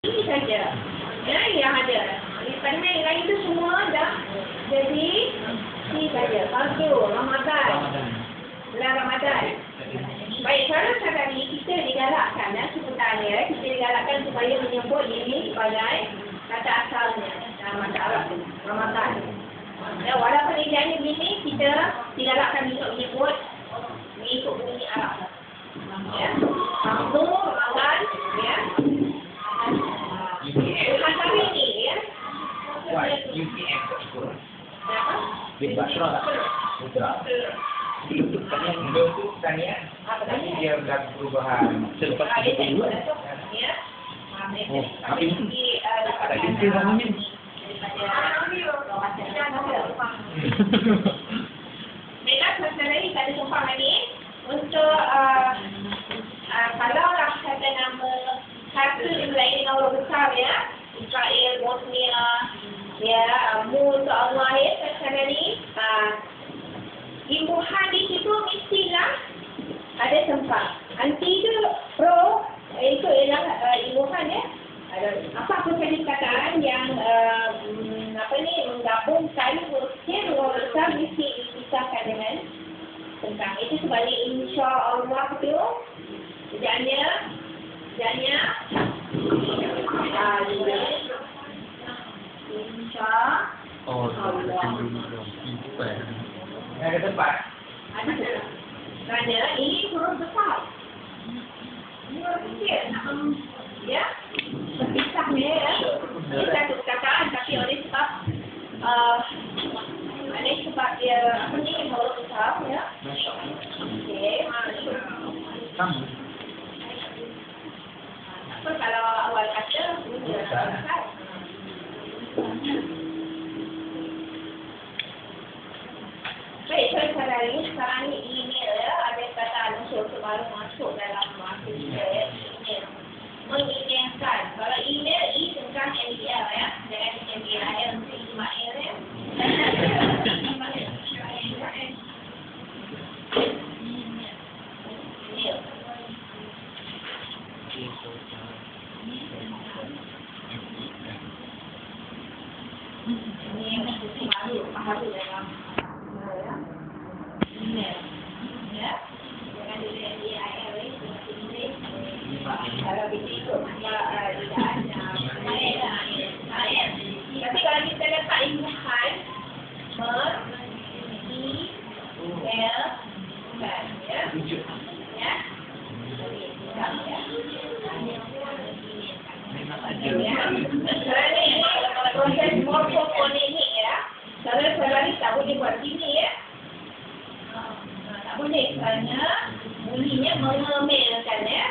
Ini saja. Ya, yang ada. Pada hari raya itu semua dah jadi ini saja. Fardu, Ramadan. Bulan Ramadan. Baik, kalau sekarang ini kita digalakkan sebenarnya kita digalakkan supaya menyebut ini sebagai kata asalnya dalam bahasa Arab tu, Ramadan. Ya, walaupun ejanya begini, kita digalakkan untuk menyebut mengikut bunyi Arab. Ya, Fardu, Ramadan, ya. Macam ini, ya. UPM sekolah. Apa? Bebas tak? Betul. Untuk tanya, tapi dia berlaku perubahan selepas itu. Ya. Tapi ada jumpa namanya. Mereka sebenarnya ini ada tumpang lagi untuk kalau lah kata nama satu lain dengan orang besar ya, Israel, Bosnia, ya, Mu untuk Allah ya, sekarang ni imbuhan di situ mestilah ada tempat. Anti itu pro, itu ialah imbuhan ya. Apa perkataan yang menggabungkan hurufnya dua besar mesti dipisahkan dengan tentang itu sebalik insya-Allah tu kerjanya Ada tempat. ada kerana ini huruf besar. Ini huruf kecil. Ya, terpisahnya ya. Ini satu perkataan tapi oleh sebab dia apa ni huruf besar ya. Okey. Apa kalau awal kata dia besar. Baik, sekarang ni email ya, ada kata unsur baru masuk dalam masa email. Mengingatkan, kalau email I tentang MBL ya, jangan MBL untuk Ismail ya. Ini baru dalam email, ya. Jangan dulu MBL kalau begitu maka tidak ada. Tapi kalau kita letak imbuhan M-I-L kan, ya. Ya. Proses morfofonik ya. Kalau ni tak boleh buat gini ya. Tak boleh kerana bunyinya mengemelkan ya.